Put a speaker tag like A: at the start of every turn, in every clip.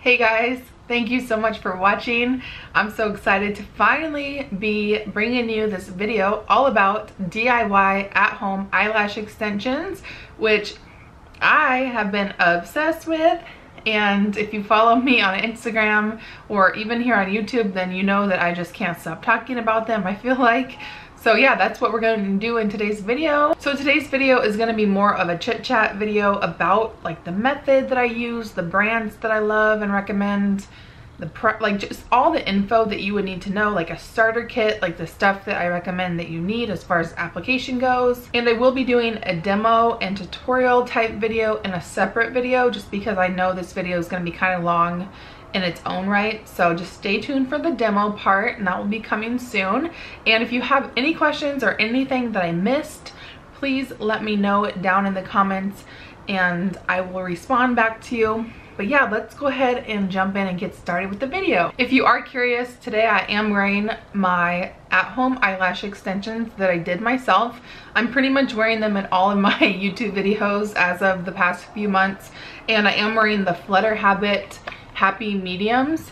A: Hey guys, thank you so much for watching. I'm so excited to finally be bringing you this video all about DIY at-home eyelash extensions, which I have been obsessed with. And if you follow me on Instagram or even here on YouTube, then you know that I just can't stop talking about them, I feel like. So yeah, that's what we're going to do in today's video. So today's video is going to be more of a chit chat video about like the method that I use, the brands that I love and recommend, like just all the info that you would need to know, like a starter kit, like the stuff that I recommend that you need as far as application goes. And I will be doing a demo and tutorial type video in a separate video just because I know this video is going to be kind of long in its own right. So just stay tuned for the demo part, and that will be coming soon. And if you have any questions or anything that I missed, please let me know down in the comments and I will respond back to you. But yeah, let's go ahead and jump in and get started with the video. If you are curious, today I am wearing my at-home eyelash extensions that I did myself. I'm pretty much wearing them in all of my YouTube videos as of the past few months, and I am wearing the Flutter Habit Happy Mediums,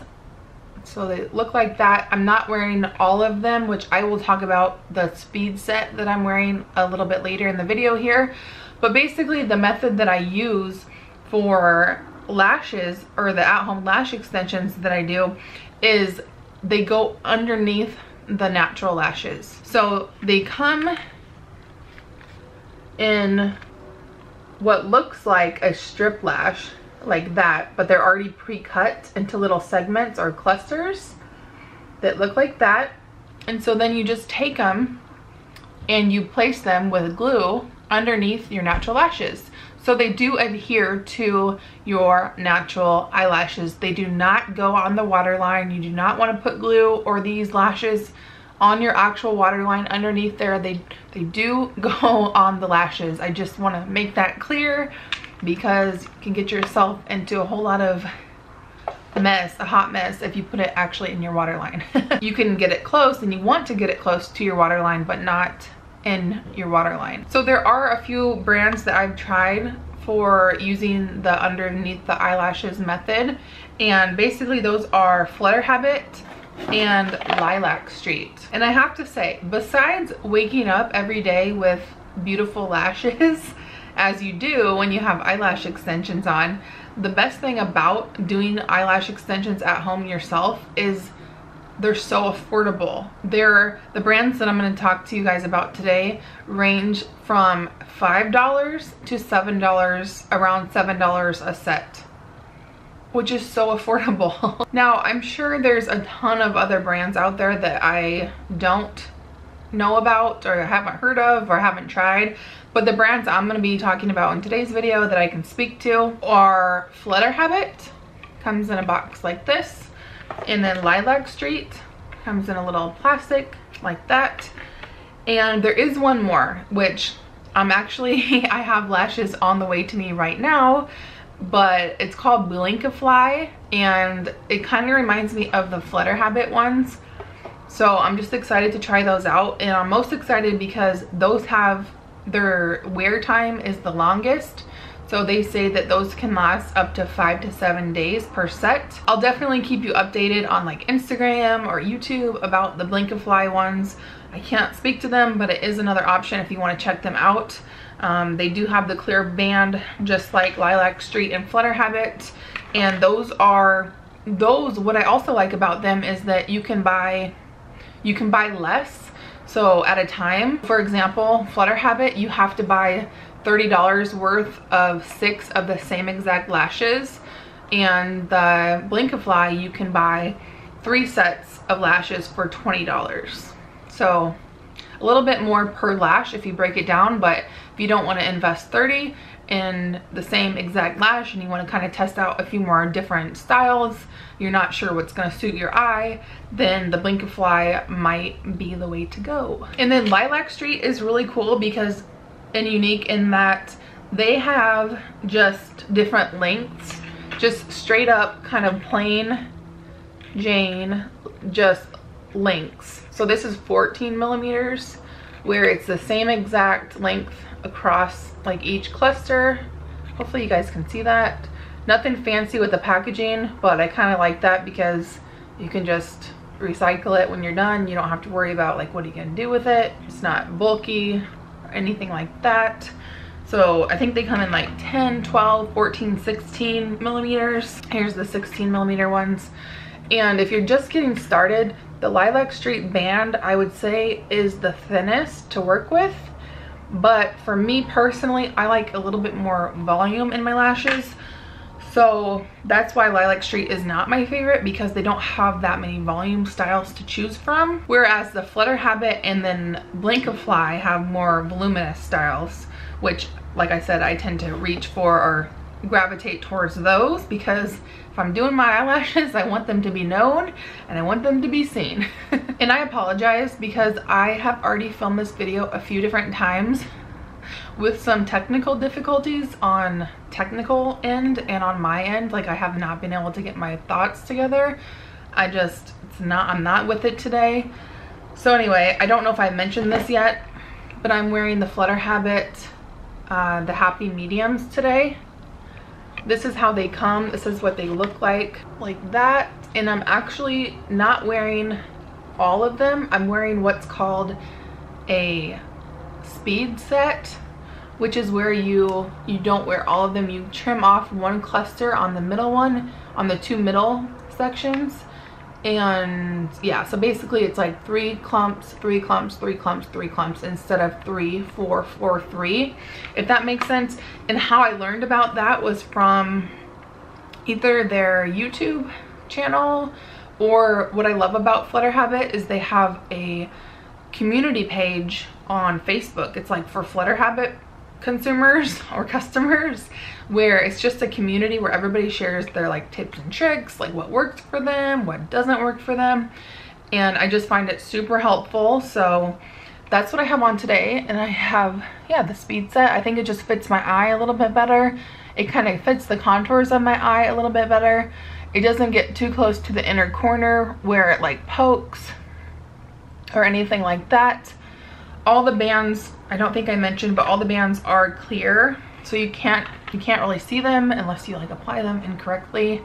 A: so they look like that. I'm not wearing all of them, which I will talk about the speed set that I'm wearing a little bit later in the video here. But basically the method that I use for lashes, or the at-home lash extensions that I do, is they go underneath the natural lashes. So they come in what looks like a strip lash, like that, but they're already pre-cut into little segments or clusters that look like that. And so then you just take them and you place them with glue underneath your natural lashes. So they do adhere to your natural eyelashes. They do not go on the waterline. You do not want to put glue or these lashes on your actual waterline underneath there. They do go on the lashes. I just want to make that clear, because you can get yourself into a whole lot of mess, a hot mess, if you put it actually in your waterline. You can get it close, and you want to get it close to your waterline, but not in your waterline. So there are a few brands that I've tried for using the underneath the eyelashes method, and basically those are Flutter Habit and Lilac Street. And I have to say, besides waking up every day with beautiful lashes, as you do when you have eyelash extensions on, the best thing about doing eyelash extensions at home yourself is they're so affordable. The brands that I'm going to talk to you guys about today range from $5 to $7, around $7 a set, which is so affordable. Now, I'm sure there's a ton of other brands out there that I don't know about or haven't heard of or haven't tried, but the brands I'm going to be talking about in today's video that I can speak to are Flutter Habit, comes in a box like this, and then Lilac Street comes in a little plastic like that. And there is one more, which I'm actually I have lashes on the way to me right now, but it's called Blinkifly, and it kind of reminds me of the Flutter Habit ones. So I'm just excited to try those out, and I'm most excited because those have, their wear time is the longest. So they say that those can last up to 5 to 7 days per set. I'll definitely keep you updated on like Instagram or YouTube about the Blinkifly ones. I can't speak to them, but it is another option if you want to check them out. They do have the clear band just like Lilac Street and Flutter Habit, and those, what I also like about them is that you can buy less, so at a time. For example, Flutter Habit, you have to buy $30 worth of 6 of the same exact lashes, and the Blinkifly, you can buy 3 sets of lashes for $20. So a little bit more per lash if you break it down, but if you don't want to invest $30 in the same exact lash and you want to kind of test out a few more different styles, you're not sure what's going to suit your eye, then the Blinkifly might be the way to go. And then Lilac Street is really cool because, and unique in that they have just different lengths, just straight up kind of plain Jane, just lengths. So this is 14 millimeters, where it's the same exact length across like each cluster. Hopefully you guys can see that. Nothing fancy with the packaging, but I kind of like that because you can just recycle it when you're done. You don't have to worry about like what are you gonna do with it. It's not bulky or anything like that. So I think they come in like 10, 12, 14, 16 millimeters. Here's the 16 millimeter ones. And if you're just getting started, the Lilac Street band, I would say, is the thinnest to work with. But for me personally, I like a little bit more volume in my lashes. So that's why Lilac Street is not my favorite, because they don't have that many volume styles to choose from. Whereas the Flutter Habit and then Blinkifly have more voluminous styles, which, like I said, I tend to reach for or gravitate towards those, because if I'm doing my eyelashes, I want them to be known and I want them to be seen. And I apologize because I have already filmed this video a few different times with some technical difficulties on technical end and on my end. Like, I have not been able to get my thoughts together. I'm not with it today. So anyway, I don't know if I mentioned this yet, but I'm wearing the Flutter Habit, the Happy Mediums today. This is how they come. This is what they look like that. And I'm actually not wearing all of them. I'm wearing what's called a speed set, which is where you don't wear all of them. You trim off one cluster on the middle one, on the two middle sections. And yeah, so basically it's like 3 clumps, 3 clumps, 3 clumps, 3 clumps instead of 3, 4, 4, 3, if that makes sense. And how I learned about that was from either their YouTube channel, or what I love about Flutter Habit is they have a community page on Facebook. It's like for Flutter Habit consumers or customers, where it's just a community where everybody shares their like tips and tricks, like what works for them, what doesn't work for them. And I just find it super helpful. So that's what I have on today. And I have, yeah, the speed set. I think it just fits my eye a little bit better. It kind of fits the contours of my eye a little bit better. It doesn't get too close to the inner corner where it like pokes or anything like that. All the bands, I don't think I mentioned, but all the bands are clear, so you can't really see them unless you like apply them incorrectly.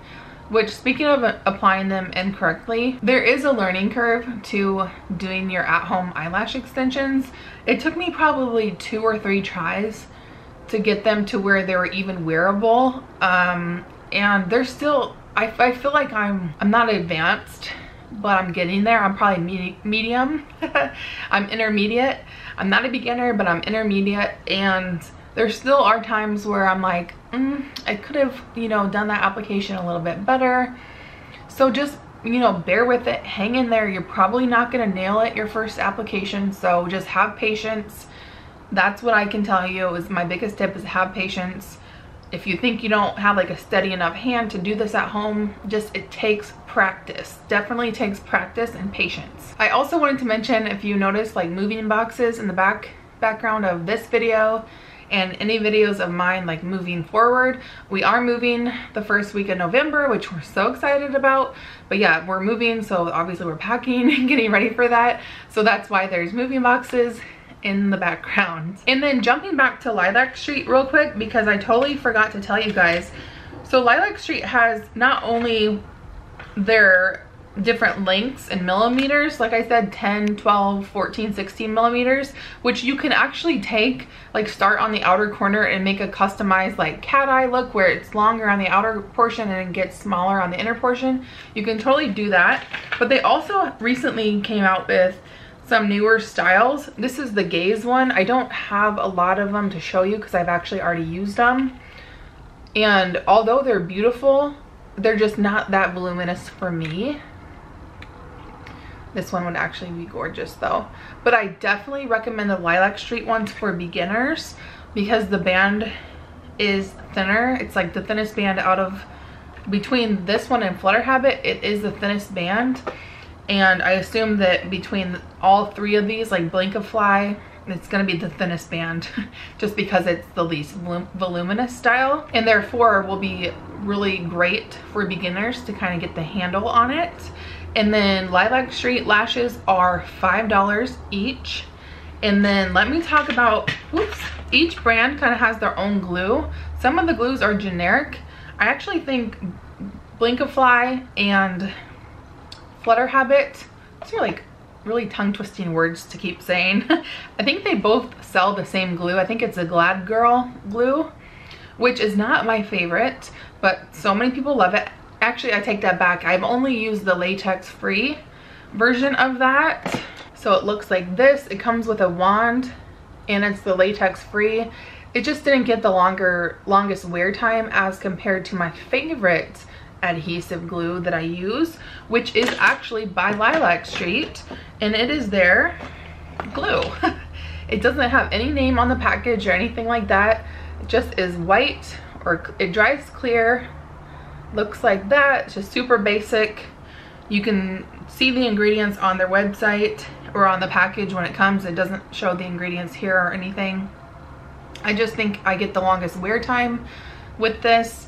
A: Which, speaking of applying them incorrectly, there is a learning curve to doing your at-home eyelash extensions. It took me probably 2 or 3 tries to get them to where they were even wearable, and they're still, I feel like I'm not advanced, but I'm getting there. I'm probably medium. I'm intermediate. I'm not a beginner, but I'm intermediate. And there still are times where I'm like, I could have, you know, done that application a little bit better. So just, you know, bear with it, hang in there. You're probably not gonna nail it your first application, so just have patience. That's what I can tell you is my biggest tip, is have patience. If you think you don't have like a steady enough hand to do this at home, it takes practice. Definitely takes practice and patience. I also wanted to mention, if you notice like moving boxes in the background of this video and any videos of mine like moving forward, we are moving the first week of November, which we're so excited about. But yeah, we're moving, so obviously we're packing and getting ready for that. So that's why there's moving boxes in the background. And then jumping back to Lilac Street real quick, because I totally forgot to tell you guys. So Lilac Street has not only their different lengths and millimeters, like I said, 10, 12, 14, 16 millimeters, which you can actually take, like start on the outer corner and make a customized like cat eye look where it's longer on the outer portion and it gets smaller on the inner portion. You can totally do that. But they also recently came out with some newer styles. This is the Gaze one. I don't have a lot of them to show you because I've actually already used them. And although they're beautiful, they're just not that voluminous for me. This one would actually be gorgeous though. But I definitely recommend the Lilac Street ones for beginners because the band is thinner. It's like the thinnest band out of, between this one and Flutter Habit, it is the thinnest band. And I assume that between all 3 of these, like Blinkifly, it's gonna be the thinnest band just because it's the least voluminous style, and therefore will be really great for beginners to kind of get the handle on it. And then Lilac Street lashes are $5 each. And then let me talk about, each brand kind of has their own glue. Some of the glues are generic. I actually think Blinkifly and Flutter Habit, these are like really tongue-twisting words to keep saying. I think they both sell the same glue. I think it's a Glad Girl glue, which is not my favorite, but so many people love it. Actually, I take that back. I've only used the latex-free version of that. So it looks like this. It comes with a wand and it's the latex-free. It just didn't get the longest wear time as compared to my favorite adhesive glue that I use, which is actually by Lilac Street, and it is their glue. It doesn't have any name on the package or anything like that. It just is white, or it dries clear, looks like that. It's just super basic. You can see the ingredients on their website or on the package when it comes. It doesn't show the ingredients here or anything. I just think I get the longest wear time with this,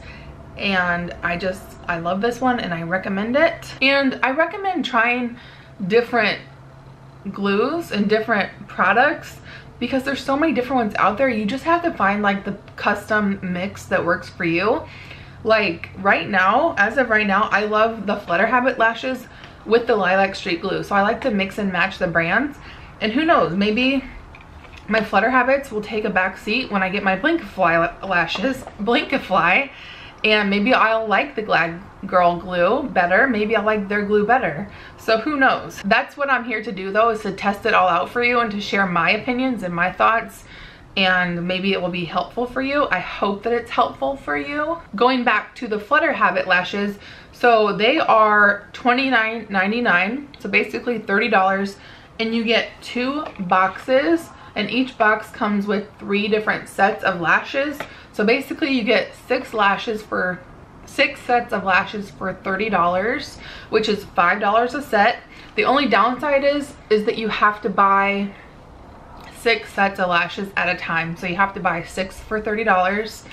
A: and I love this one and I recommend it. And I recommend trying different glues and different products because there's so many different ones out there. You just have to find like the custom mix that works for you. Like right now, as of right now, I love the Flutter Habit lashes with the Lilac Street glue. So I like to mix and match the brands, and who knows, maybe my Flutter Habits will take a back seat when I get my Blinkifly lashes, Blinkifly, and maybe I'll like the Glad Girl glue better. Maybe I'll like their glue better. So who knows? That's what I'm here to do though, is to test it all out for you and to share my opinions and my thoughts, and maybe it will be helpful for you. I hope that it's helpful for you. Going back to the Flutter Habit lashes, so they are $29.99, so basically $30, and you get 2 boxes, and each box comes with 3 different sets of lashes. So basically you get 6 sets of lashes for $30, which is $5 a set. The only downside is that you have to buy 6 sets of lashes at a time. So you have to buy 6 for $30,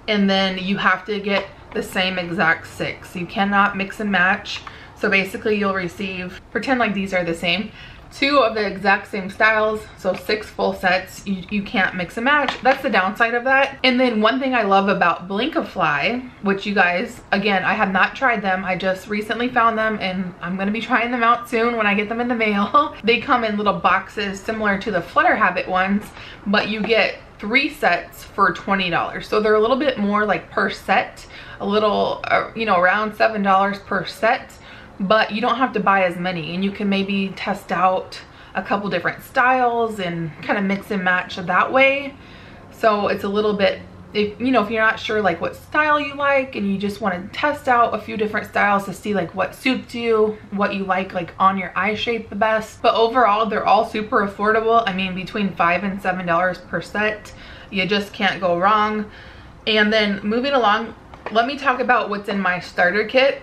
A: and then you have to get the same exact 6. You cannot mix and match. So basically you'll receive, pretend like these are the same, 2 of the exact same styles, so 6 full sets. You can't mix and match. That's the downside of that. And then one thing I love about Blinkifly, which you guys, again, I have not tried them. I just recently found them and I'm gonna be trying them out soon when I get them in the mail. They come in little boxes similar to the Flutter Habit ones, but you get 3 sets for $20. So they're a little bit more like per set, a little, you know, around $7 per set. But you don't have to buy as many, and you can maybe test out a couple different styles and kind of mix and match that way. So it's a little bit, if you're not sure like what style you like and you just want to test out a few different styles to see like what suits you, what you like on your eye shape the best. But overall, they're all super affordable. I mean, between $5 and $7 per set. You just can't go wrong. And then moving along, let me talk about what's in my starter kit,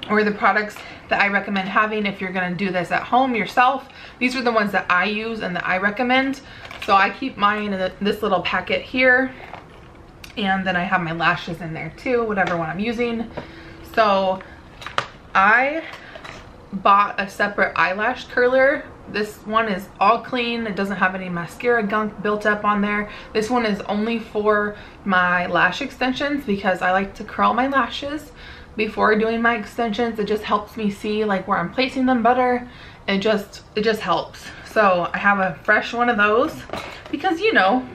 A: or the products that I recommend having if you're gonna do this at home yourself. These are the ones that I use and that I recommend. So I keep mine in this little packet here, and then I have my lashes in there too, whatever one I'm using. So I bought a separate eyelash curler. This one is all clean. It doesn't have any mascara gunk built up on there. This one is only for my lash extensions because I like to curl my lashes before doing my extensions. It just helps me see like where I'm placing them better. It just helps. So I have a fresh one of those because, you know,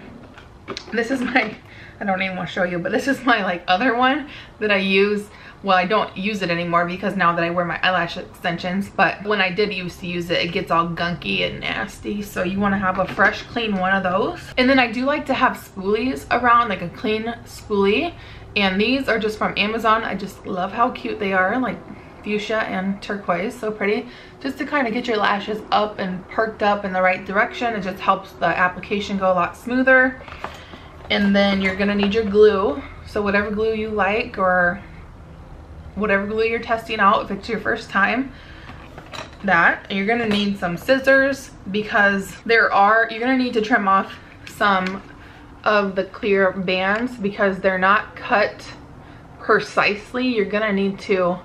A: this is my, I don't even want to show you, but this is my like other one that I use. Well, I don't use it anymore because now that I wear my eyelash extensions, but when I did used to use it, it gets all gunky and nasty. So you want to have a fresh, clean one of those. And then I do like to have spoolies around, like a clean spoolie. And these are just from Amazon. I just love how cute they are, like fuchsia and turquoise, so pretty. Just to kind of get your lashes up and perked up in the right direction. It just helps the application go a lot smoother. And then you're gonna need your glue. So whatever glue you like, or whatever glue you're testing out if it's your first time, that. And you're gonna need some scissors because you're gonna need to trim off some of the clear bands because they're not cut precisely. You're gonna need to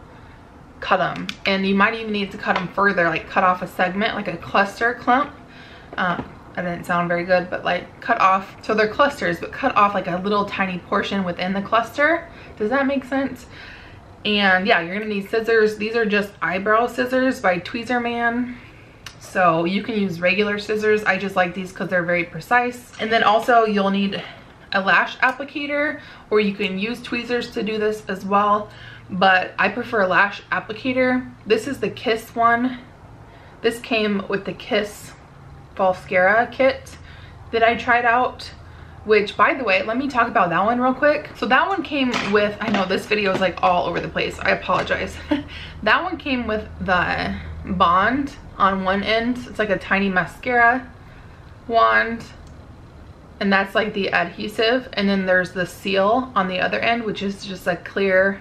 A: cut them, and you might even need to cut them further, like cut off a segment, like a cluster clump, that didn't sound very good, but like cut off, so they're clusters, but cut off like a little tiny portion within the cluster. Does that make sense? And yeah, you're gonna need scissors. These are just eyebrow scissors by Tweezerman. So you can use regular scissors. I just like these because they're very precise. And then also you'll need a lash applicator, or you can use tweezers to do this as well. But I prefer a lash applicator. This is the Kiss one. This came with the Kiss Falscara kit that I tried out, which, by the way, let me talk about that one real quick. So that one came with, I know this video is like all over the place, I apologize. That one came with the bond on one end. It's like a tiny mascara wand, and that's like the adhesive, and then there's the seal on the other end, which is just a clear,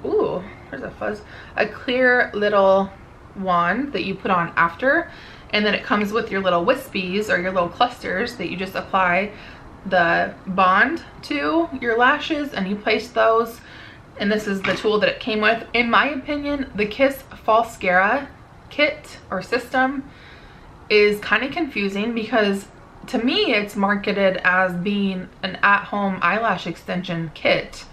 A: ooh, there's a fuzz, a clear little wand that you put on after. And then it comes with your little wispies or your little clusters that you just apply the bond to your lashes, and you place those. And this is the tool that it came with. In my opinion, the Kiss Falscara kit or system is kind of confusing, because to me it's marketed as being an at-home eyelash extension kit,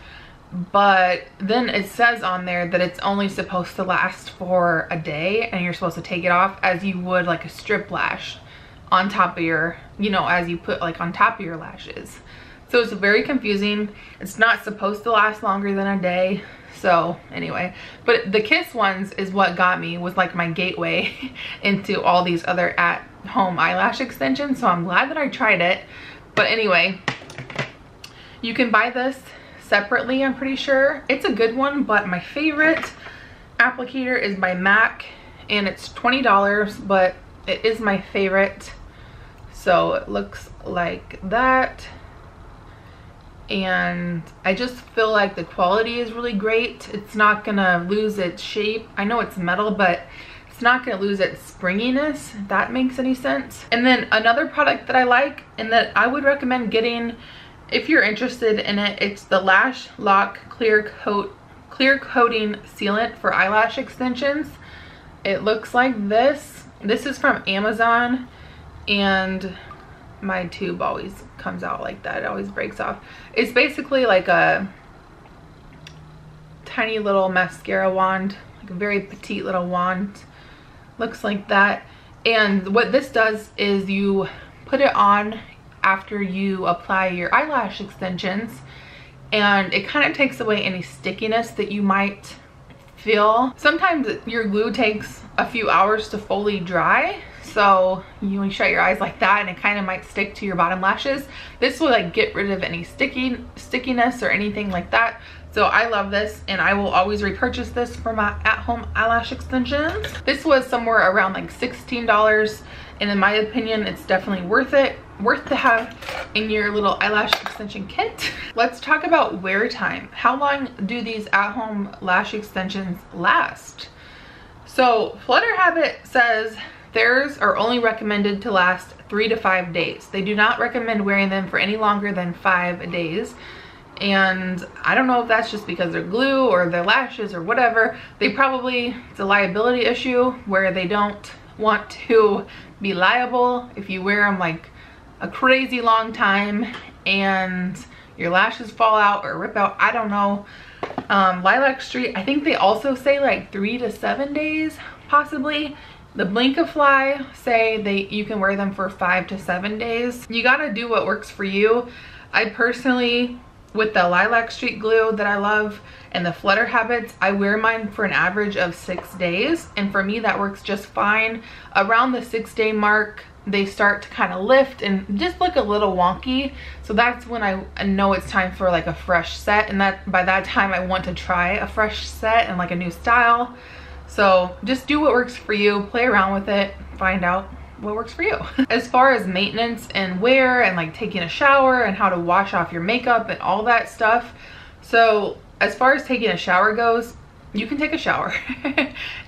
A: but then it says on there that it's only supposed to last for a day, and you're supposed to take it off as you would like a strip lash on top of your, you know, as you put like on top of your lashes. So it's very confusing. It's not supposed to last longer than a day. So anyway, but the Kiss ones is what got me, was like my gateway into all these other at-home eyelash extensions. So I'm glad that I tried it. But anyway, you can buy this separately, I'm pretty sure. It's a good one, but my favorite applicator is by MAC, and it's $20, but it is my favorite. So it looks like that, and I just feel like the quality is really great. It's not gonna lose its shape. I know it's metal, but it's not gonna lose its springiness, if that makes any sense. And then another product that I like and that I would recommend getting if you're interested in it, it's the Lash Lock Clear Coating Sealant for eyelash extensions. It looks like this. This is from Amazon, and my tube always comes out like that. It always breaks off. It's basically like a tiny little mascara wand, like a very petite little wand. Looks like that. And what this does is you put it on after you apply your eyelash extensions, and it kind of takes away any stickiness that you might feel. Sometimes your glue takes a few hours to fully dry, so you shut your eyes like that and it kind of might stick to your bottom lashes. This will like get rid of any stickiness or anything like that. So I love this, and I will always repurchase this for my at-home eyelash extensions. This was somewhere around like $16, and in my opinion, it's definitely worth it. Worth to have in your little eyelash extension kit. Let's talk about wear time. How long do these at-home lash extensions last? So Flutter Habit says theirs are only recommended to last 3 to 5 days. They do not recommend wearing them for any longer than 5 days. And I don't know if that's just because they're glue or their lashes or whatever. They probably, it's a liability issue where they don't want to be liable if you wear them like a crazy long time and your lashes fall out or rip out. I don't know. Lilac Street, I think they also say like 3 to 7 days possibly. The Blinkifly say you can wear them for 5 to 7 days. You gotta do what works for you. I personally, with the Lilac Street glue that I love and the Flutter Habits, I wear mine for an average of 6 days, and for me that works just fine. Around the 6-day mark, they start to kind of lift and just look a little wonky, so that's when I know it's time for like a fresh set, and that by that time I want to try a fresh set and like a new style. So just do what works for you, play around with it, find out what works for you. As far as maintenance and wear and like taking a shower and how to wash off your makeup and all that stuff, so as far as taking a shower goes, you can take a shower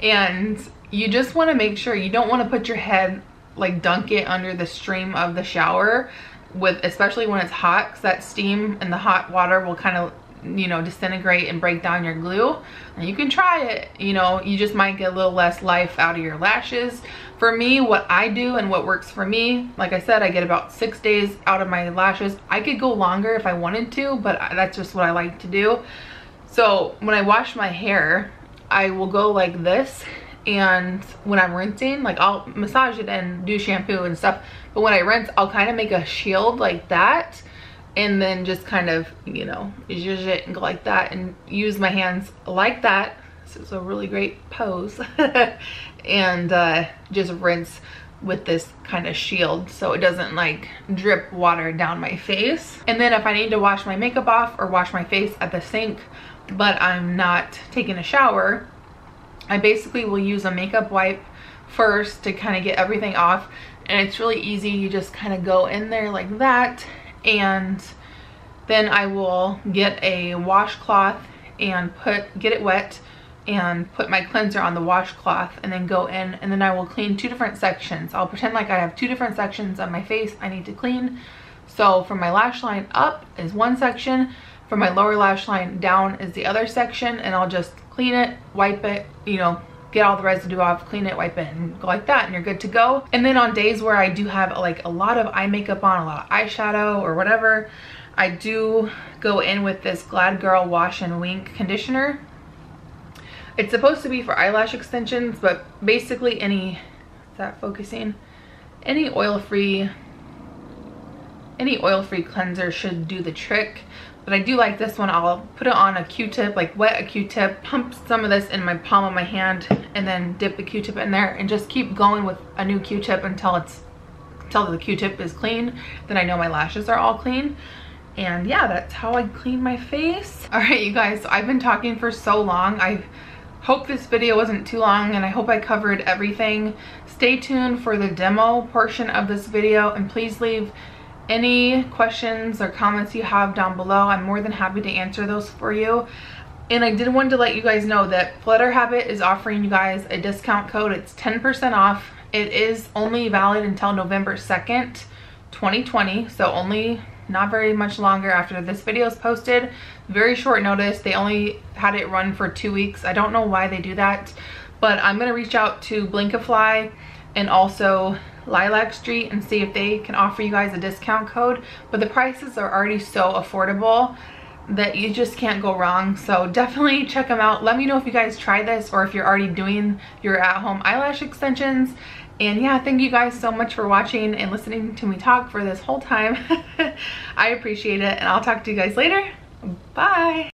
A: and you just want to make sure you don't want to put your head, like dunk it under the stream of the shower, with especially when it's hot, because that steam and the hot water will kind of you know, disintegrate and break down your glue. And you can try it, you know, you just might get a little less life out of your lashes. For me, what I do and what works for me, like I said, I get about 6 days out of my lashes. I could go longer if I wanted to, but that's just what I like to do. So when I wash my hair, I will go like this, and when I'm rinsing, like I'll massage it and do shampoo and stuff, but when I rinse, I'll kind of make a shield like that, and then just kind of, you know, zhuzh it and go like that and use my hands like that. This is a really great pose. And just rinse with this kind of shield so it doesn't like drip water down my face. And then if I need to wash my makeup off or wash my face at the sink, but I'm not taking a shower, I basically will use a makeup wipe first to kind of get everything off. And it's really easy. You just kind of go in there like that, and then I will get a washcloth and get it wet and put my cleanser on the washcloth, and then go in, and then I will clean 2 different sections. I'll pretend like I have 2 different sections of my face I need to clean. So from my lash line up is one section, from my lower lash line down is the other section, and I'll just clean it, wipe it, you know, get all the residue off, clean it, wipe it, and go like that, and you're good to go. And then on days where I do have like a lot of eye makeup on, a lot of eyeshadow or whatever, I do go in with this Glad Girl Wash and Wink conditioner. It's supposed to be for eyelash extensions, but basically any, is that focusing? Any oil-free cleanser should do the trick. But I do like this one. I'll put it on a Q-tip, like wet a Q-tip, pump some of this in my palm of my hand, and then dip the Q-tip in there and just keep going with a new Q-tip until the Q-tip is clean. Then I know my lashes are all clean. And yeah, that's how I clean my face. All right, you guys, so I've been talking for so long. I hope this video wasn't too long, and I hope I covered everything. Stay tuned for the demo portion of this video, and please leave any questions or comments you have down below. I'm more than happy to answer those for you. And I did want to let you guys know that Flutter Habit is offering you guys a discount code. It's 10% off. It is only valid until November 2nd, 2020. So only not very much longer after this video is posted. Very short notice. They only had it run for 2 weeks. I don't know why they do that, but I'm going to reach out to Blinkifly and also Lilac Street and see if they can offer you guys a discount code. But the prices are already so affordable that you just can't go wrong. So definitely check them out. Let me know if you guys try this or if you're already doing your at-home eyelash extensions. And yeah, thank you guys so much for watching and listening to me talk for this whole time. I appreciate it, and I'll talk to you guys later. Bye.